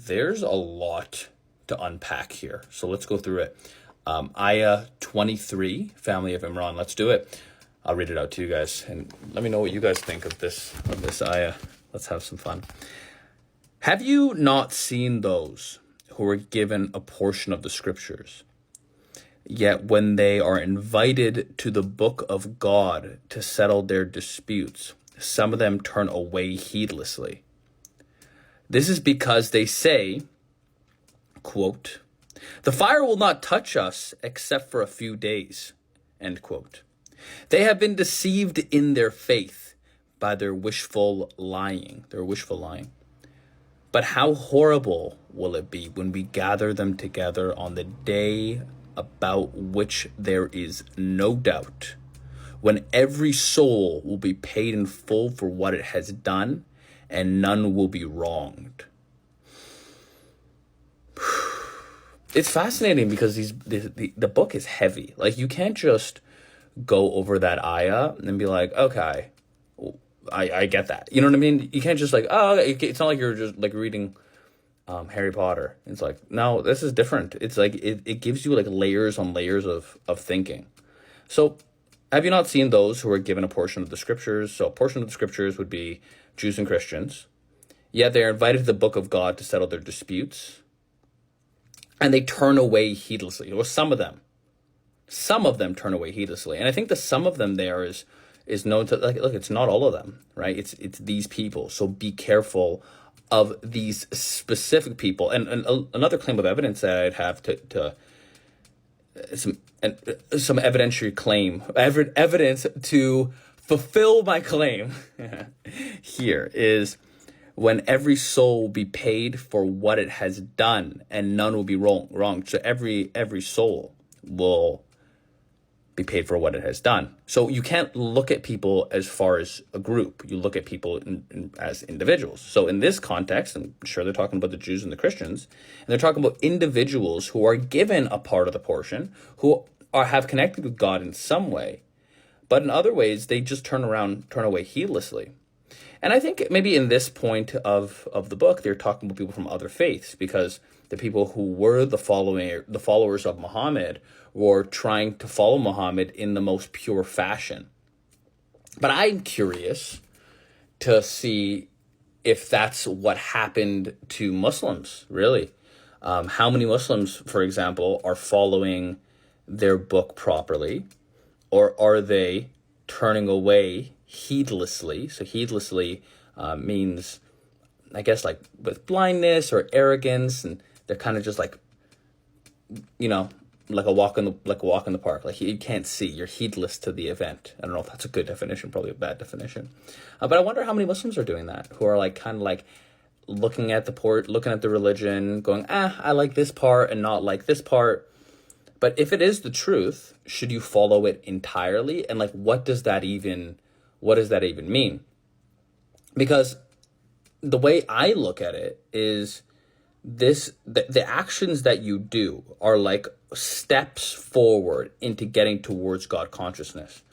there's a lot to unpack here. So let's go through it. Ayah 23, family of Imran. Let's do it. I'll read it out to you guys and let me know what you guys think of this ayah. Let's have some fun. Have you not seen those who were given a portion of the scriptures? Yet when they are invited to the book of God to settle their disputes, some of them turn away heedlessly. This is because they say, quote, "The fire will not touch us except for a few days," end quote. They have been deceived in their faith by their wishful lying. But how horrible will it be when we gather them together on the day about which there is no doubt, when every soul will be paid in full for what it has done, and none will be wronged. It's fascinating because the book is heavy. Like, you can't just go over that ayah and be like, okay, I get that. You know what I mean? You can't just like, oh, it's not like you're just like reading Harry Potter. It's like, no, this is different. It's like, it gives you like layers on layers of thinking. So have you not seen those who are given a portion of the scriptures? So a portion of the scriptures would be Jews and Christians. Yet they're invited to the book of God to settle their disputes. And they turn away heedlessly. Or some of them turn away heedlessly. And I think the some of them there is known to, like, look, it's not all of them, right? It's these people. So be careful of these specific people. And another claim of evidence that I'd have to some evidentiary claim, evidence to fulfill my claim here is when every soul will be paid for what it has done and none will be wrong. So every soul will be paid for what it has done. So you can't look at people as far as a group. You look at people as individuals. So in this context, I'm sure they're talking about the Jews and the Christians, and they're talking about individuals who are given a part of the portion, who have connected with God in some way, but in other ways, they just turn away heedlessly. And I think maybe in this point of the book, they're talking about people from other faiths, because the people who were the followers of Muhammad were trying to follow Muhammad in the most pure fashion. But I'm curious to see if that's what happened to Muslims, really. How many Muslims, for example, are following their book properly, or are they turning away heedlessly? So heedlessly means, I guess, like with blindness or arrogance, and they're kind of just like, you know, like a walk in the park. Like you can't see, you're heedless to the event. I don't know if that's a good definition, probably a bad definition. But I wonder how many Muslims are doing that, who are like kind of like looking at the religion, going, I like this part and not like this part. But if it is the truth, should you follow it entirely? And like, what does that even mean? Because the way I look at it is the actions that you do are like steps forward into getting towards God consciousness.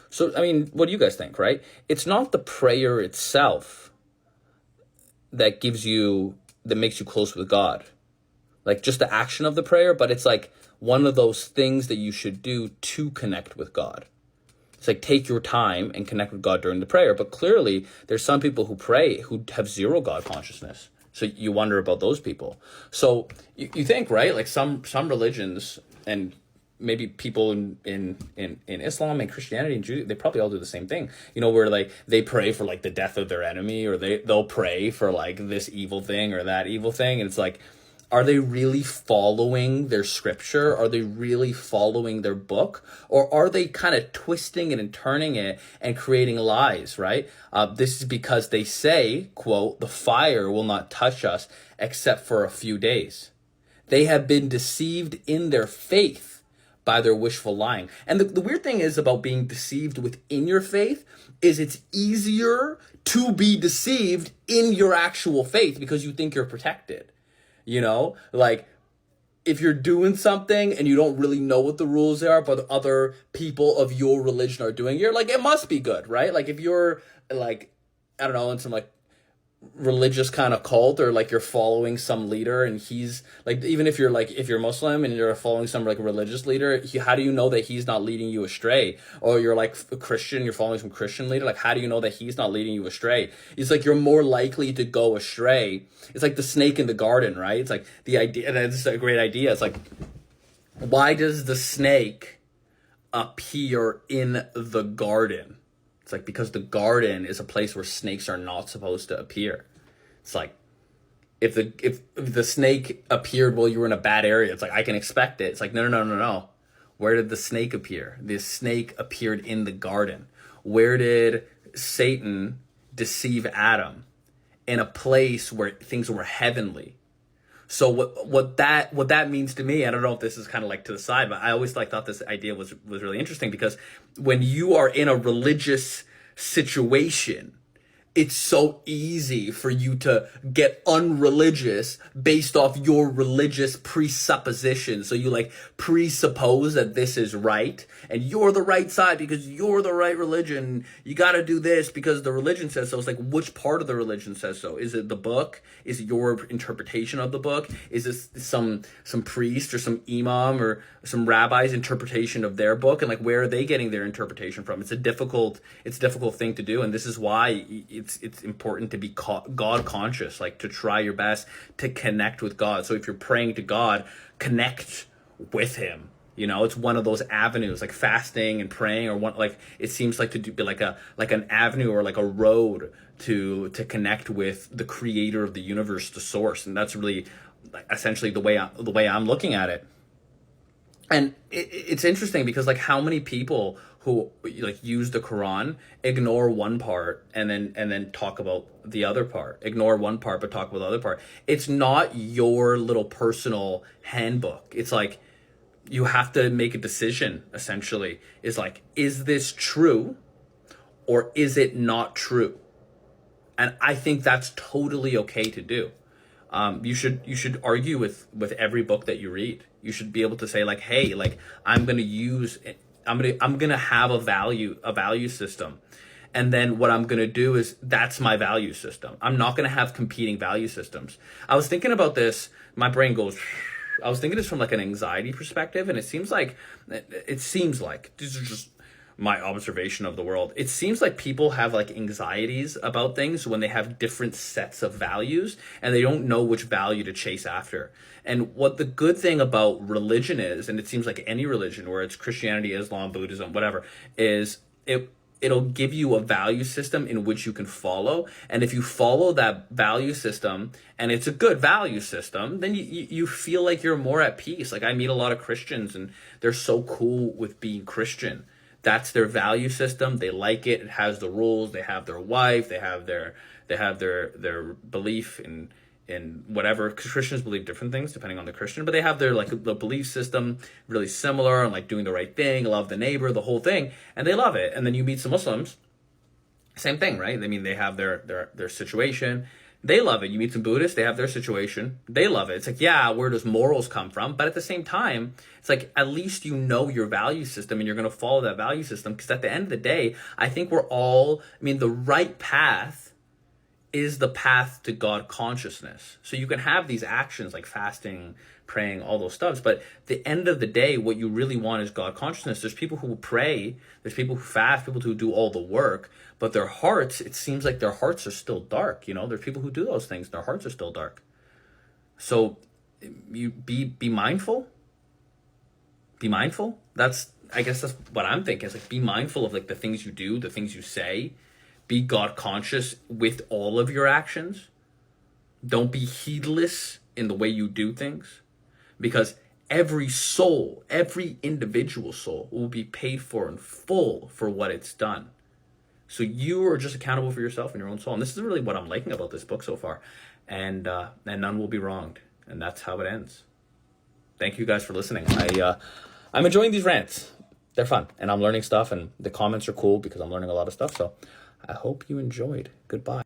So, I mean, what do you guys think, right? It's not the prayer itself that makes you close with God, like just the action of the prayer, but it's like one of those things that you should do to connect with God. It's like, take your time and connect with God during the prayer. But clearly, there's some people who pray who have zero God consciousness. So you wonder about those people. So you think, right? Like some religions, and maybe people in Islam and Christianity and Judaism, they probably all do the same thing. You know, where like they pray for like the death of their enemy, or they'll pray for like this evil thing or that evil thing. And it's like, are they really following their scripture? Are they really following their book? Or are they kind of twisting it and turning it and creating lies, right? This is because they say, quote, "The fire will not touch us except for a few days." They have been deceived in their faith by their wishful lying. And the weird thing is about being deceived within your faith is it's easier to be deceived in your actual faith because you think you're protected. You know, like if you're doing something and you don't really know what the rules are, but other people of your religion are doing, you're like, it must be good, right? Like if you're like, I don't know, in some like religious kind of cult, or like you're following some leader and he's like, even if you're like, if you're Muslim and you're following some like religious leader, how do you know that he's not leading you astray? Or you're like a Christian, you're following some Christian leader, like how do you know that he's not leading you astray? It's like you're more likely to go astray. It's like the snake in the garden, right? It's like the idea, and this is a great idea. It's like, why does the snake appear in the garden? It's like, because the garden is a place where snakes are not supposed to appear. It's like, if the snake appeared while you were in a bad area, it's like, I can expect it. It's like, no. Where did the snake appear? The snake appeared in the garden. Where did Satan deceive Adam? In a place where things were heavenly. So what that means to me, I don't know if this is kind of like to the side, but I always thought this idea was really interesting, because when you are in a religious situation, it's so easy for you to get unreligious based off your religious presupposition. So you like presuppose that this is right and you're the right side because you're the right religion. You got to do this because the religion says so. It's like, which part of the religion says so? Is it the book? Is it your interpretation of the book? Is this some priest or some imam or some rabbi's interpretation of their book? And like, where are they getting their interpretation from? It's a difficult thing to do. And this is why it's important to be God conscious, like to try your best to connect with God. So if you're praying to God, connect with him. You know, it's one of those avenues, like fasting and praying, or one, like it seems like to be like an avenue or like a road to connect with the creator of the universe, the source. And that's really essentially the way I'm looking at it. And it's interesting because like how many people who like use the Quran ignore one part and then talk about the other part, ignore one part but talk about the other part. It's not your little personal handbook. It's like you have to make a decision, essentially. Is like, is this true or is it not true? And I think that's totally okay to do. You should argue with every book that you read. You should be able to say like, hey, like I'm gonna have a value system. And then what I'm gonna do is that's my value system. I'm not gonna have competing value systems. I was thinking about this, my brain goes, I was thinking this from like an anxiety perspective, and it seems like this is just my observation of the world. It seems like people have like anxieties about things when they have different sets of values and they don't know which value to chase after. And what the good thing about religion is, and it seems like any religion, where it's Christianity, Islam, Buddhism, whatever, is it'll give you a value system in which you can follow. And if you follow that value system and it's a good value system, then you feel like you're more at peace. Like I meet a lot of Christians and they're so cool with being Christian. That's their value system. They like it. It has the rules. They have their wife. They have their belief in whatever. Christians believe different things depending on the Christian, but they have their like the belief system really similar, and like doing the right thing, love the neighbor, the whole thing, and they love it. And then you meet some Muslims, same thing, right? I mean, they have their situation. They love it. You meet some Buddhists, they have their situation. They love it. It's like, yeah, where does morals come from? But at the same time, it's like, at least you know your value system and you're going to follow that value system. Because at the end of the day, I think the right path is the path to God consciousness. So you can have these actions like fasting, praying, all those stuffs. But at the end of the day, what you really want is God consciousness. There's people who pray, there's people who fast, people who do all the work, but their hearts, it seems like their hearts are still dark. You know, there's people who do those things, their hearts are still dark. So you be mindful. Be mindful. I guess that's what I'm thinking. It's like, be mindful of like the things you do, the things you say. Be God conscious with all of your actions. Don't be heedless in the way you do things, because every soul, every individual soul will be paid for in full for what it's done. So you are just accountable for yourself and your own soul. And this is really what I'm liking about this book so far. And none will be wronged. And that's how it ends. Thank you guys for listening. I'm enjoying these rants. They're fun. And I'm learning stuff. And the comments are cool because I'm learning a lot of stuff. So I hope you enjoyed. Goodbye.